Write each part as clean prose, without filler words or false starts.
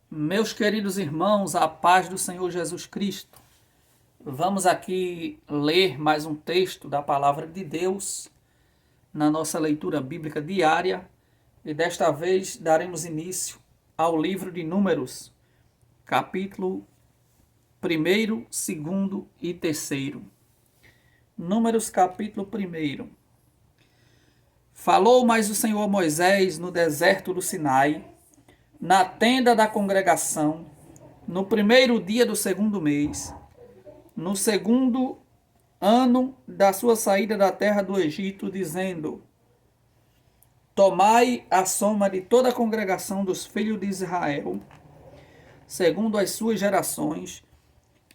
Meus queridos irmãos, a paz do Senhor Jesus Cristo. Vamos aqui ler mais um texto da Palavra de Deus na nossa leitura bíblica diária e desta vez daremos início ao livro de Números, capítulo 1º, 2º e 3º. Números, capítulo 1º. Falou mais o Senhor a Moisés no deserto do Sinai, na tenda da congregação, no primeiro dia do segundo mês, no segundo ano da sua saída da terra do Egito, dizendo: Tomai a soma de toda a congregação dos filhos de Israel, segundo as suas gerações,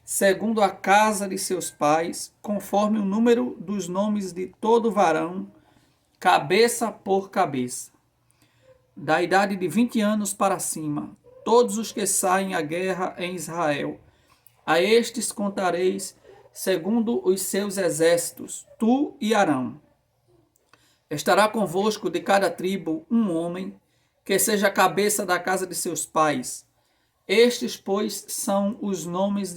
segundo a casa de seus pais, conforme o número dos nomes de todo varão, cabeça por cabeça, da idade de 20 anos para cima, todos os que saem à guerra em Israel. A estes contareis segundo os seus exércitos, tu e Arão. Estará convosco de cada tribo um homem, que seja a cabeça da casa de seus pais. Estes, pois, são os nomes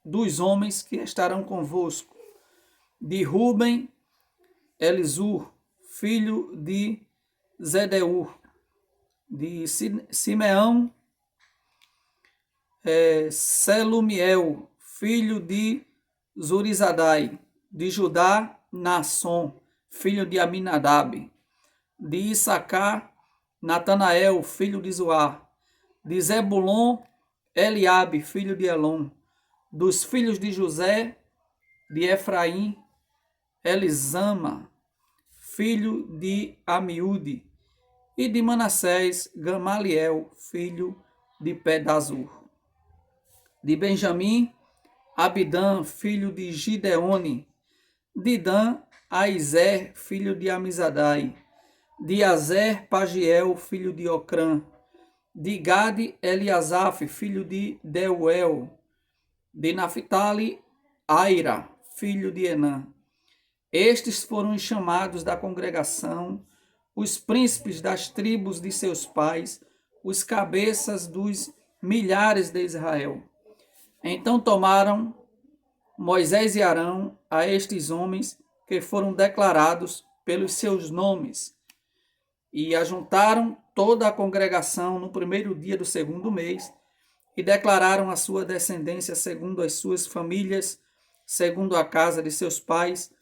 dos homens que estarão convosco. De Ruben, Elisur, filho de Zedeur. De Simeão, Selumiel, filho de Zurizadai. De Judá, Naasson, filho de Aminadab. De Issacar, Natanael, filho de Zoar. De Zebulon, Eliabe, filho de Elon. Dos filhos de José, de Efraim, Elisama, filho de Amiúde. E de Manassés, Gamaliel, filho de Pedazur. De Benjamim, Abidã, filho de Gideone. De Dan, Aizer, filho de Amizadai. De Azer, Pagiel, filho de Ocrã. De Gade, Eliasaf, filho de Deuel. De Naphtali, Aira, filho de Enã. Estes foram os chamados da congregação, os príncipes das tribos de seus pais, os cabeças dos milhares de Israel. Então tomaram Moisés e Arão a estes homens que foram declarados pelos seus nomes, e ajuntaram toda a congregação no primeiro dia do segundo mês, e declararam a sua descendência segundo as suas famílias, segundo a casa de seus pais,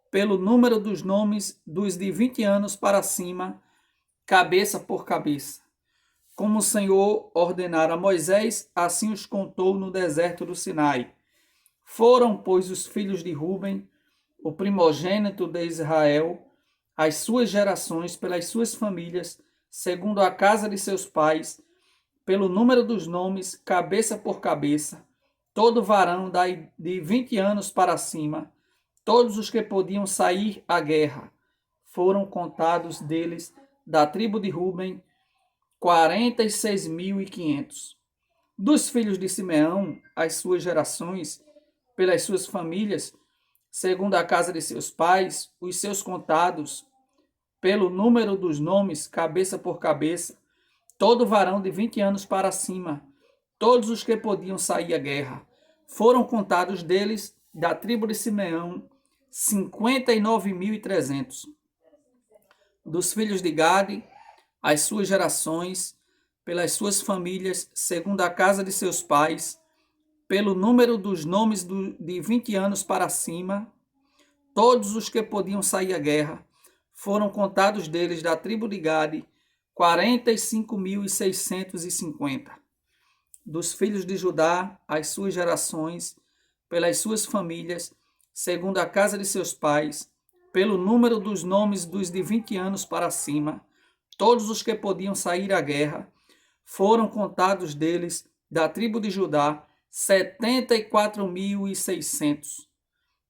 pelo número dos nomes dos de 20 anos para cima, cabeça por cabeça. Como o Senhor ordenara a Moisés, assim os contou no deserto do Sinai. Foram, pois, os filhos de Ruben, o primogênito de Israel, as suas gerações pelas suas famílias, segundo a casa de seus pais, pelo número dos nomes, cabeça por cabeça, todo varão de 20 anos para cima, todos os que podiam sair à guerra. Foram contados deles, da tribo de Ruben, 46.500. Dos filhos de Simeão, as suas gerações, pelas suas famílias, segundo a casa de seus pais, os seus contados, pelo número dos nomes, cabeça por cabeça, todo varão de 20 anos para cima, todos os que podiam sair à guerra. Foram contados deles, da tribo de Simeão, 59.300. Dos filhos de Gade, as suas gerações, pelas suas famílias, segundo a casa de seus pais, pelo número dos nomes de 20 anos para cima, todos os que podiam sair à guerra, foram contados deles, da tribo de Gade, 45.650. Dos filhos de Judá, as suas gerações, pelas suas famílias, segundo a casa de seus pais, pelo número dos nomes dos de 20 anos para cima, todos os que podiam sair à guerra, foram contados deles, da tribo de Judá, 74.600.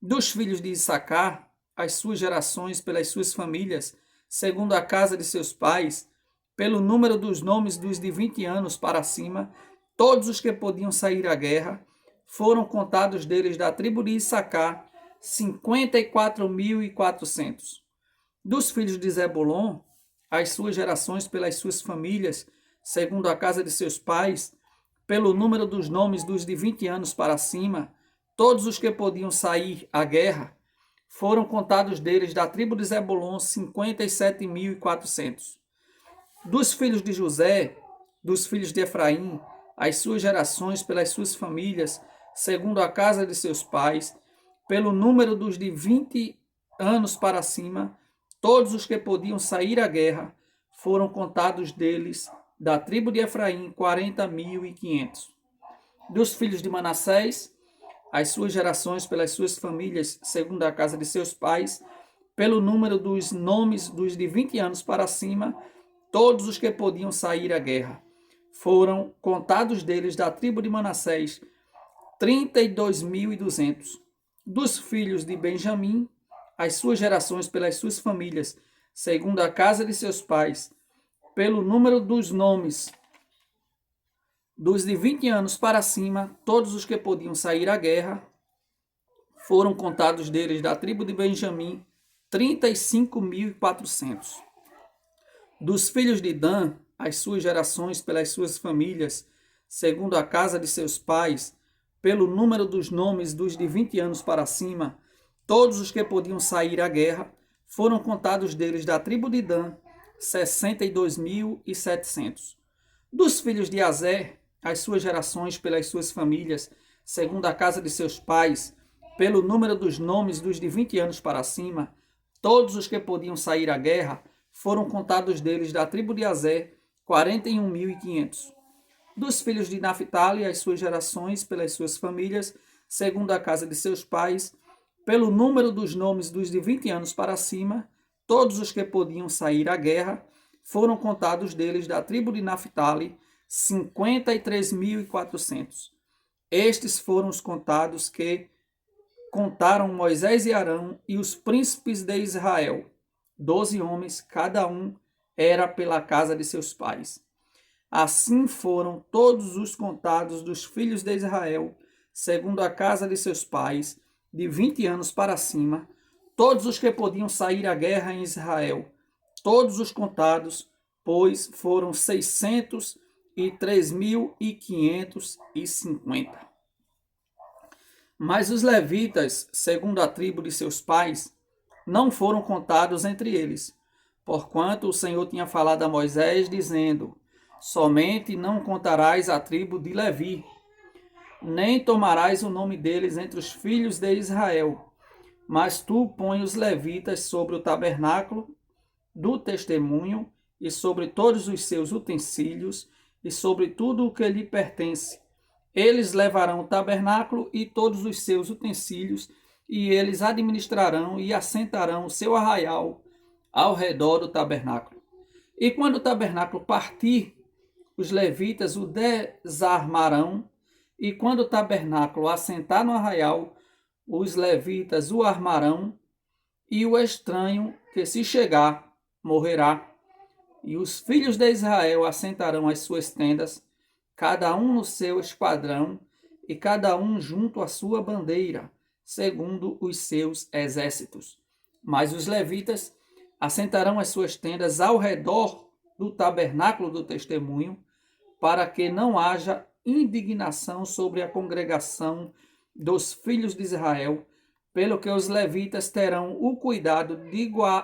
Dos filhos de Issacar, as suas gerações pelas suas famílias, segundo a casa de seus pais, pelo número dos nomes dos de 20 anos para cima, todos os que podiam sair à guerra, foram contados deles, da tribo de Issacar, 54.400. Dos filhos de Zebulon, as suas gerações pelas suas famílias, segundo a casa de seus pais, pelo número dos nomes dos de 20 anos para cima, todos os que podiam sair à guerra, foram contados deles da tribo de Zebulon 57.400. Dos filhos de José, dos filhos de Efraim, as suas gerações pelas suas famílias, segundo a casa de seus pais, pelo número dos de 20 anos para cima, todos os que podiam sair à guerra, foram contados deles da tribo de Efraim 40.500. Dos filhos de Manassés, as suas gerações pelas suas famílias, segundo a casa de seus pais, pelo número dos nomes dos de 20 anos para cima, todos os que podiam sair à guerra. Foram contados deles da tribo de Manassés 32.200. Dos filhos de Benjamim, as suas gerações pelas suas famílias, segundo a casa de seus pais, pelo número dos nomes dos de 20 anos para cima, todos os que podiam sair à guerra, foram contados deles da tribo de Benjamim 35.400. Dos filhos de Dan, as suas gerações pelas suas famílias, segundo a casa de seus pais, pelo número dos nomes dos de 20 anos para cima, todos os que podiam sair à guerra, foram contados deles da tribo de Dan 62.700. Dos filhos de Azer, as suas gerações pelas suas famílias, segundo a casa de seus pais, pelo número dos nomes dos de 20 anos para cima, todos os que podiam sair à guerra, foram contados deles da tribo de Azer 41.500. Dos filhos de Naphtali, as suas gerações pelas suas famílias, segundo a casa de seus pais, pelo número dos nomes dos de 20 anos para cima, todos os que podiam sair à guerra, foram contados deles da tribo de Naphtali 53.400. Estes foram os contados que contaram Moisés e Arão e os príncipes de Israel. 12 homens, cada um era pela casa de seus pais. Assim foram todos os contados dos filhos de Israel, segundo a casa de seus pais, de 20 anos para cima, todos os que podiam sair à guerra em Israel. Todos os contados, pois, foram 603.550. Mas os levitas, segundo a tribo de seus pais, não foram contados entre eles, porquanto o Senhor tinha falado a Moisés, dizendo: somente não contarás a tribo de Levi, nem tomarás o nome deles entre os filhos de Israel, mas tu põe os levitas sobre o tabernáculo do testemunho e sobre todos os seus utensílios e sobre tudo o que lhe pertence. Eles levarão o tabernáculo e todos os seus utensílios, e eles administrarão e assentarão o seu arraial ao redor do tabernáculo. E quando o tabernáculo partir, os levitas o desarmarão, e quando o tabernáculo assentar no arraial, os levitas o armarão, e o estranho que se chegar morrerá. E os filhos de Israel assentarão as suas tendas, cada um no seu esquadrão, e cada um junto à sua bandeira, segundo os seus exércitos. Mas os levitas assentarão as suas tendas ao redor do tabernáculo do testemunho, para que não haja indignação sobre a congregação dos filhos de Israel, pelo que os levitas terão o cuidado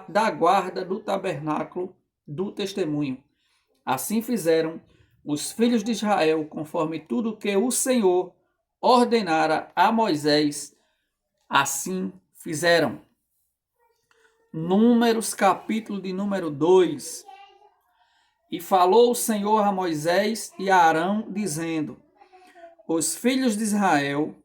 da guarda do tabernáculo do testemunho. Assim fizeram os filhos de Israel, conforme tudo que o Senhor ordenara a Moisés, assim fizeram. Números, capítulo de número 2. E falou o Senhor a Moisés e a Arão, dizendo: os filhos de Israel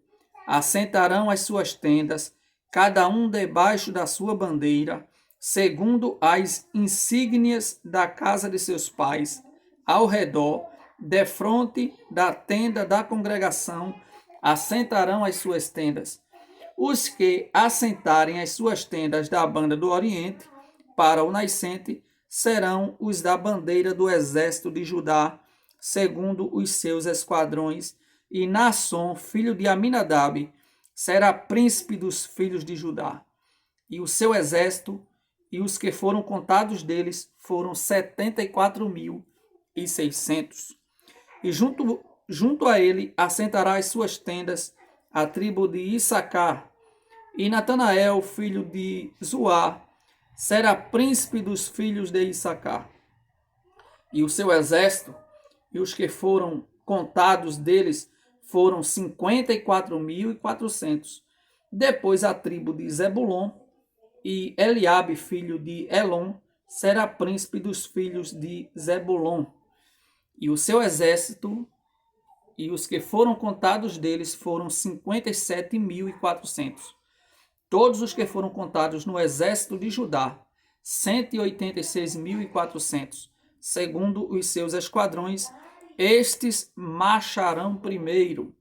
assentarão as suas tendas, cada um debaixo da sua bandeira, segundo as insígnias da casa de seus pais, ao redor, defronte da tenda da congregação, assentarão as suas tendas. Os que assentarem as suas tendas da banda do Oriente, para o nascente, serão os da bandeira do exército de Judá, segundo os seus esquadrões, e Naasson, filho de Aminadab, será príncipe dos filhos de Judá. E o seu exército, e os que foram contados deles, foram 74.600. E junto junto a ele assentará as suas tendas a tribo de Issacar, e Natanael, filho de Zuar, será príncipe dos filhos de Issacar. E o seu exército, e os que foram contados deles, foram 54.400. Depois a tribo de Zebulon, e Eliabe, filho de Elon, será príncipe dos filhos de Zebulon. E o seu exército, e os que foram contados deles, foram 57.400. Todos os que foram contados no exército de Judá, 186.400, segundo os seus esquadrões, estes marcharão primeiro.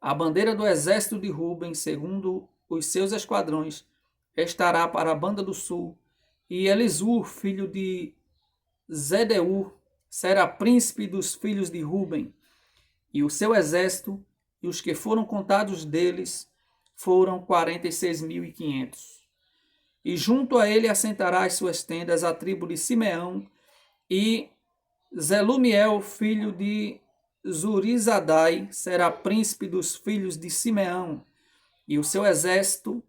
A bandeira do exército de Ruben, segundo os seus esquadrões, estará para a banda do sul, e Elisur, filho de Zedeur, será príncipe dos filhos de Ruben, e o seu exército, e os que foram contados deles, foram 46.500. E junto a ele assentará as suas tendas a tribo de Simeão, e Zelumiel, filho de Zurizadai, será príncipe dos filhos de Simeão, e o seu exército,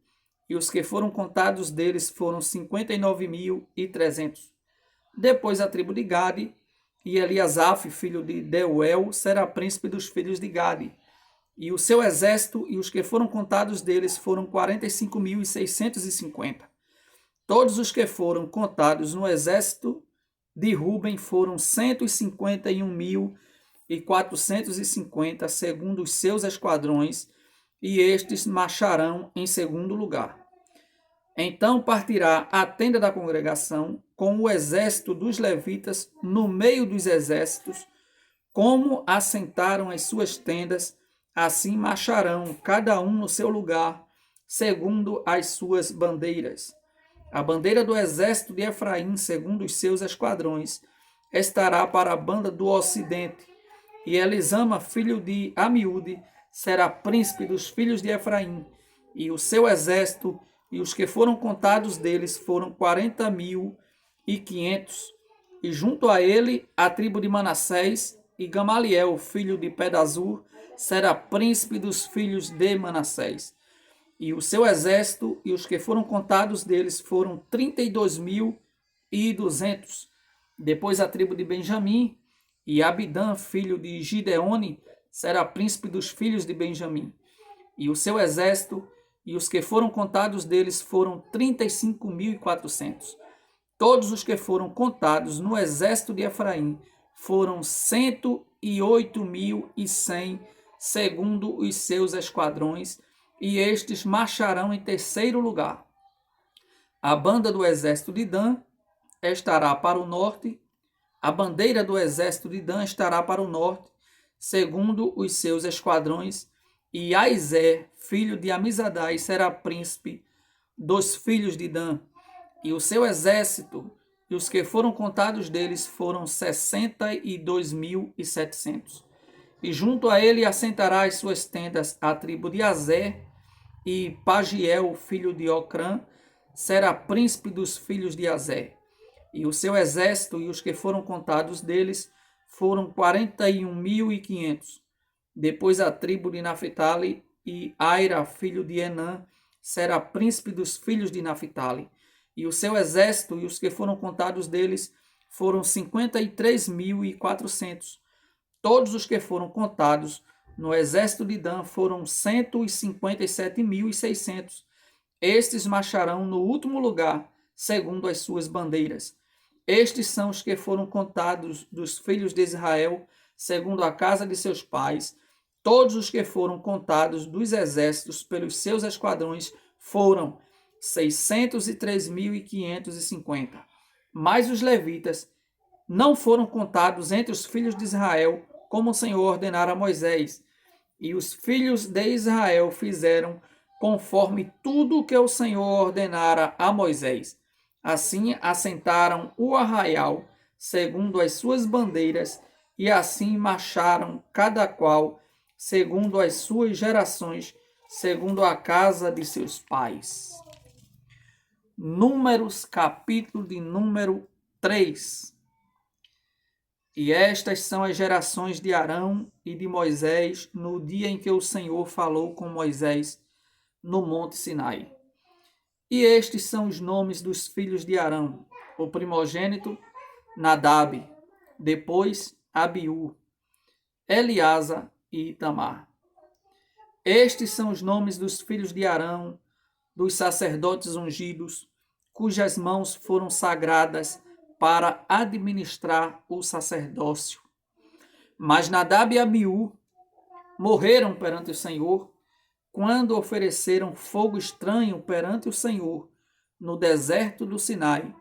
e os que foram contados deles foram 59.300. Depois a tribo de Gade, e Eliasaf, filho de Deuel, será príncipe dos filhos de Gade, e o seu exército, e os que foram contados deles foram 45.650. Todos os que foram contados no exército de Ruben foram 151.450, segundo os seus esquadrões, e estes marcharão em segundo lugar. Então partirá a tenda da congregação com o exército dos levitas no meio dos exércitos, como assentaram as suas tendas, assim marcharão cada um no seu lugar, segundo as suas bandeiras. A bandeira do exército de Efraim, segundo os seus esquadrões, estará para a banda do ocidente, e Elisama, filho de Amiúde, será príncipe dos filhos de Efraim, e o seu exército, e os que foram contados deles foram 40.500. E junto a ele, a tribo de Manassés, e Gamaliel, filho de Pedazur, será príncipe dos filhos de Manassés. E o seu exército, e os que foram contados deles foram 32.200. Depois a tribo de Benjamim, e Abidã, filho de Gideone, será príncipe dos filhos de Benjamim. E o seu exército, e os que foram contados deles foram 35.400. Todos os que foram contados no exército de Efraim foram 108.100, segundo os seus esquadrões, e estes marcharão em terceiro lugar. A banda do exército de Dan estará para o norte, a bandeira do exército de Dan estará para o norte, segundo os seus esquadrões, e Aizé, filho de Amizadai, será príncipe dos filhos de Dan, e o seu exército, e os que foram contados deles foram 62.700. E junto a ele assentará as suas tendas a tribo de Azer, e Pagiel, filho de Ocrã, será príncipe dos filhos de Azer. E o seu exército, e os que foram contados deles, foram 41.500. Depois a tribo de Naphtali, e Aira, filho de Enã, será príncipe dos filhos de Naphtali. E o seu exército, e os que foram contados deles, foram 53.400. Todos os que foram contados no exército de Dan foram 157.600. Estes marcharão no último lugar, segundo as suas bandeiras. Estes são os que foram contados dos filhos de Israel, segundo a casa de seus pais. Todos os que foram contados dos exércitos pelos seus esquadrões foram 603.550. Mas os levitas não foram contados entre os filhos de Israel, como o Senhor ordenara a Moisés. E os filhos de Israel fizeram conforme tudo o que o Senhor ordenara a Moisés. Assim assentaram o arraial, segundo as suas bandeiras, e assim marcharam cada qual, segundo as suas gerações, segundo a casa de seus pais. Números, capítulo de número 3. E estas são as gerações de Arão e de Moisés no dia em que o Senhor falou com Moisés no monte Sinai. E estes são os nomes dos filhos de Arão: o primogênito, Nadab, depois Abiú, Eleasa e Itamar. Estes são os nomes dos filhos de Arão, dos sacerdotes ungidos, cujas mãos foram sagradas para administrar o sacerdócio. Mas Nadab e Abiú morreram perante o Senhor quando ofereceram fogo estranho perante o Senhor no deserto do Sinai,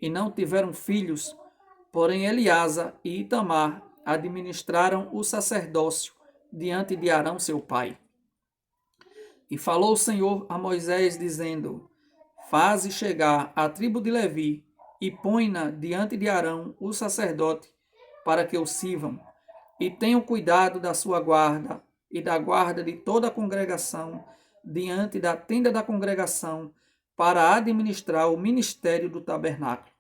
e não tiveram filhos, porém Eleasa e Itamar administraram o sacerdócio diante de Arão seu pai. E falou o Senhor a Moisés, dizendo: Faze chegar a tribo de Levi e põe-na diante de Arão, o sacerdote, para que o sirvam, e tenham cuidado da sua guarda e da guarda de toda a congregação, diante da tenda da congregação, para administrar o ministério do tabernáculo.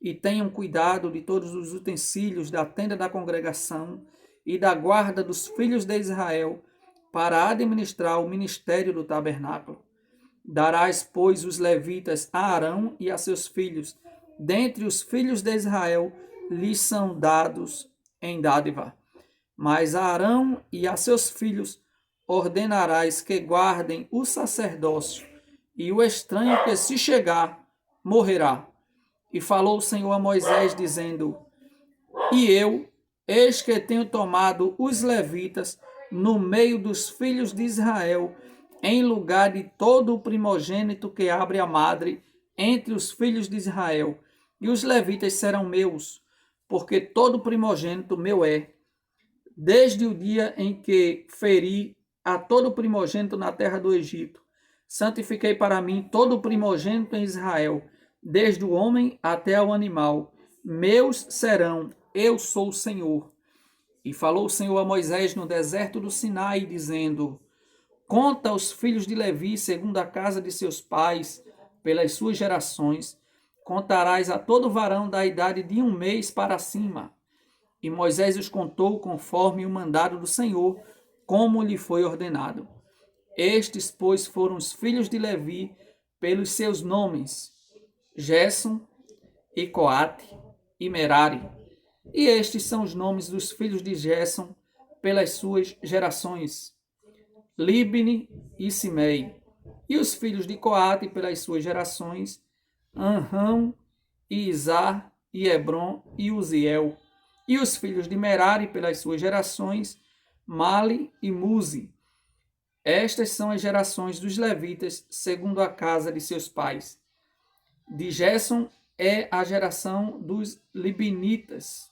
E tenham cuidado de todos os utensílios da tenda da congregação e da guarda dos filhos de Israel, para administrar o ministério do tabernáculo. Darás, pois, os levitas a Arão e a seus filhos. Dentre os filhos de Israel lhes são dados em dádiva. Mas a Arão e a seus filhos ordenarás que guardem o sacerdócio, e o estranho que se chegar morrerá. E falou o Senhor a Moisés, dizendo: E eu, eis que tenho tomado os levitas no meio dos filhos de Israel, em lugar de todo o primogênito que abre a madre entre os filhos de Israel. E os levitas serão meus, porque todo primogênito meu é. Desde o dia em que feri a todo primogênito na terra do Egito, santifiquei para mim todo o primogênito em Israel, desde o homem até o animal. Meus serão, eu sou o Senhor. E falou o Senhor a Moisés no deserto do Sinai, dizendo: Conta os filhos de Levi segundo a casa de seus pais, pelas suas gerações. Contarás a todo varão da idade de 1 mês para cima. E Moisés os contou conforme o mandado do Senhor, como lhe foi ordenado. Estes, pois, foram os filhos de Levi pelos seus nomes: Gerson, e Coate, e Merari. E estes são os nomes dos filhos de Gerson pelas suas gerações: Libni e Simei. E os filhos de Coate pelas suas gerações: Anrão, e Izar, e Hebron, e Uziel. E os filhos de Merari pelas suas gerações: Mali e Muzi. Estas são as gerações dos levitas, segundo a casa de seus pais. De Gerson é a geração dos libinitas,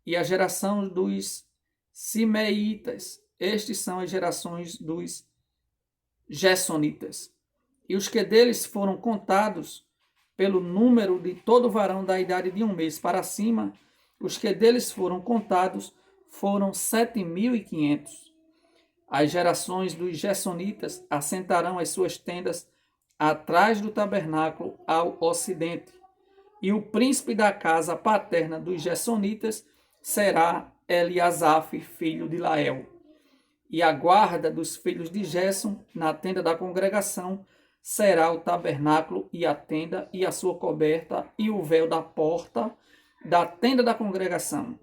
e a geração dos simeitas. Estes são as gerações dos gersonitas. E os que deles foram contados pelo número de todo varão da idade de 1 mês para cima, os que deles foram contados foram 7.500. As gerações dos gersonitas assentarão as suas tendas atrás do tabernáculo ao ocidente. E o príncipe da casa paterna dos gersonitas será Eliasaf, filho de Lael. E a guarda dos filhos de Gerson na tenda da congregação será o tabernáculo e a tenda e a sua coberta e o véu da porta da tenda da congregação,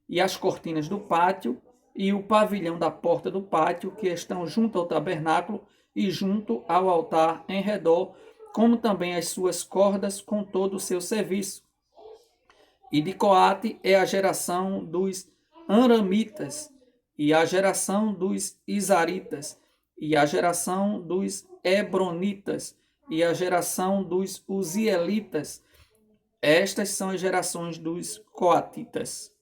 e as cortinas do pátio e o pavilhão da porta do pátio, que estão junto ao tabernáculo e junto ao altar em redor, como também as suas cordas com todo o seu serviço. E de Coate é a geração dos Anramitas, e a geração dos Izaritas, e a geração dos Hebronitas, e a geração dos Uzielitas. Estas são as gerações dos Coatitas.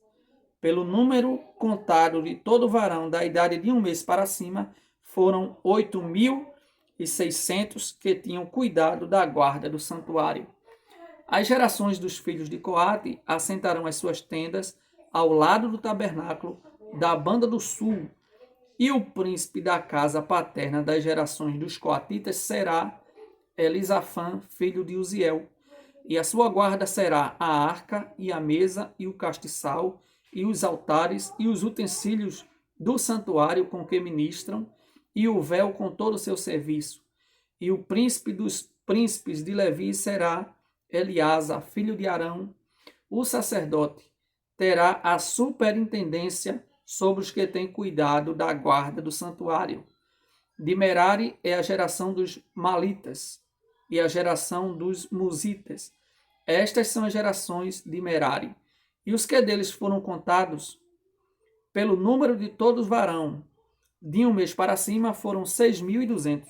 Pelo número contado de todo varão da idade de 1 mês para cima, foram 8.600 que tinham cuidado da guarda do santuário. As gerações dos filhos de Coate assentarão as suas tendas ao lado do tabernáculo da banda do sul, e o príncipe da casa paterna das gerações dos coatitas será Elisafã, filho de Uziel, e a sua guarda será a arca e a mesa e o castiçal e os altares, e os utensílios do santuário com que ministram, e o véu com todo o seu serviço. E o príncipe dos príncipes de Levi será Eleazar, filho de Arão, o sacerdote. Terá a superintendência sobre os que têm cuidado da guarda do santuário. De Merari é a geração dos Malitas e a geração dos Musitas. Estas são as gerações de Merari. E os que deles foram contados, pelo número de todos varão, de um mês para cima, foram 6.200.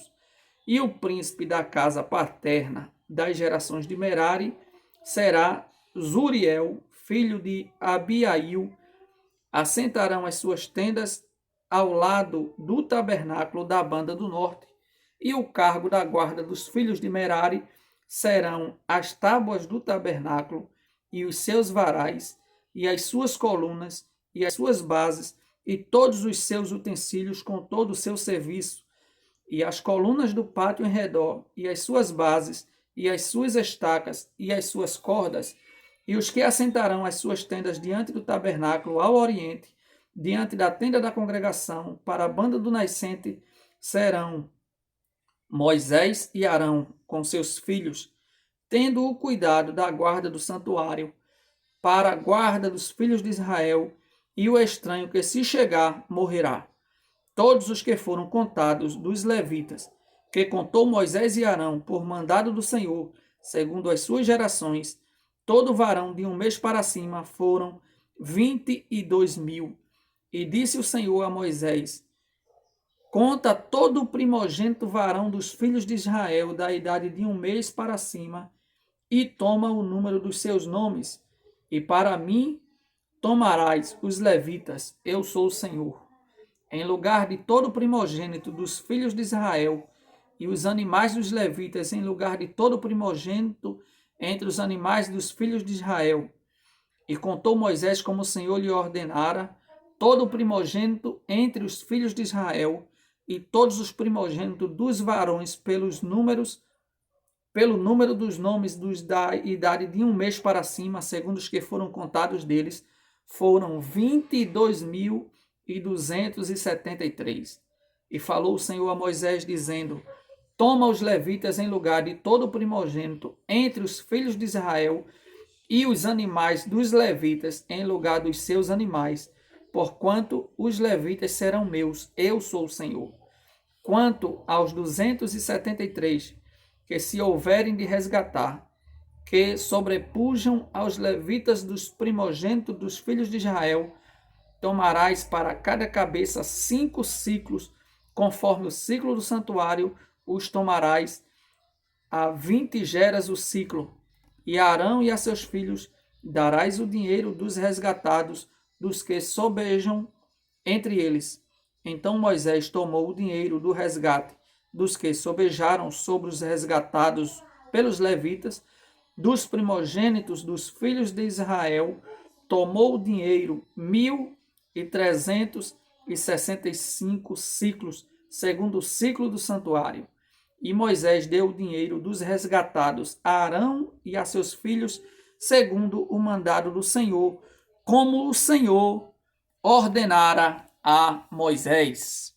E o príncipe da casa paterna das gerações de Merari será Zuriel, filho de Abiail. Assentarão as suas tendas ao lado do tabernáculo da banda do norte, e o cargo da guarda dos filhos de Merari serão as tábuas do tabernáculo, e os seus varais, e as suas colunas, e as suas bases, e todos os seus utensílios com todo o seu serviço, e as colunas do pátio em redor, e as suas bases, e as suas estacas, e as suas cordas, e os que assentarão as suas tendas diante do tabernáculo ao oriente, diante da tenda da congregação, para a banda do nascente, serão Moisés e Arão com seus filhos, tendo o cuidado da guarda do santuário, para a guarda dos filhos de Israel, e o estranho que se chegar morrerá. Todos os que foram contados dos levitas, que contou Moisés e Arão por mandado do Senhor, segundo as suas gerações, todo varão de um mês para cima, foram 22.000. E disse o Senhor a Moisés: conta todo o primogênito varão dos filhos de Israel, da idade de um mês para cima, e toma o número dos seus nomes, e para mim tomarás os levitas, eu sou o Senhor. Em lugar de todo o primogênito dos filhos de Israel, e os animais dos levitas, em lugar de todo o primogênito entre os animais dos filhos de Israel. E contou Moisés como o Senhor lhe ordenara, todo o primogênito entre os filhos de Israel, e todos os primogênitos dos varões pelo número dos nomes dos da idade de um mês para cima, segundo os que foram contados deles, foram 22.273. E falou o Senhor a Moisés, dizendo: toma os levitas em lugar de todo o primogênito entre os filhos de Israel, e os animais dos levitas em lugar dos seus animais, porquanto os levitas serão meus, eu sou o Senhor. Quanto aos 273, que se houverem de resgatar, que sobrepujam aos levitas dos primogênitos dos filhos de Israel, tomarás para cada cabeça 5 ciclos, conforme o ciclo do santuário, os tomarás a 20 geras o ciclo, e a Arão e a seus filhos darás o dinheiro dos resgatados, dos que sobejam entre eles. Então Moisés tomou o dinheiro do resgate dos que sobejaram sobre os resgatados pelos levitas, dos primogênitos dos filhos de Israel, tomou o dinheiro 1.365 ciclos, segundo o ciclo do santuário. E Moisés deu o dinheiro dos resgatados a Arão e a seus filhos, segundo o mandado do Senhor, como o Senhor ordenara a Moisés.